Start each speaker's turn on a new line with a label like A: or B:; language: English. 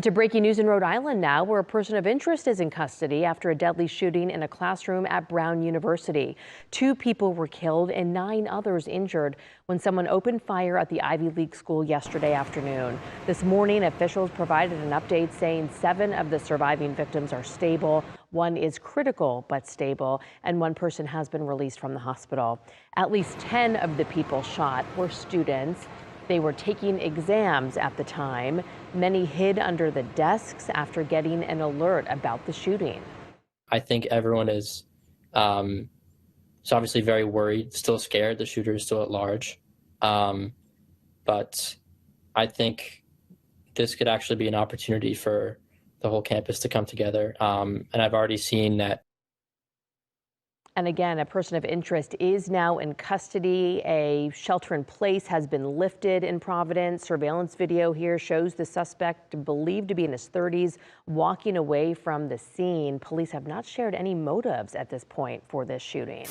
A: To breaking news in Rhode Island now, where a person of interest is in custody after a deadly shooting in a classroom at Brown University. 2 people were killed and 9 others injured when someone opened fire at the Ivy League school yesterday afternoon. This morning, officials provided an update saying 7 of the surviving victims are stable. 1 is critical but stable, and 1 person has been released from the hospital. At least 10 of the people shot were students. They were taking exams at the time. Many hid under the desks after getting an alert about the shooting.
B: I think everyone is obviously very worried, still scared. The shooter is still at large. But I think this could actually be an opportunity for the whole campus to come together. And I've already seen that.
A: And again, a person of interest is now in custody. A shelter in place has been lifted in Providence. Surveillance video here shows the suspect, believed to be in his 30s, walking away from the scene. Police have not shared any motives at this point for this shooting.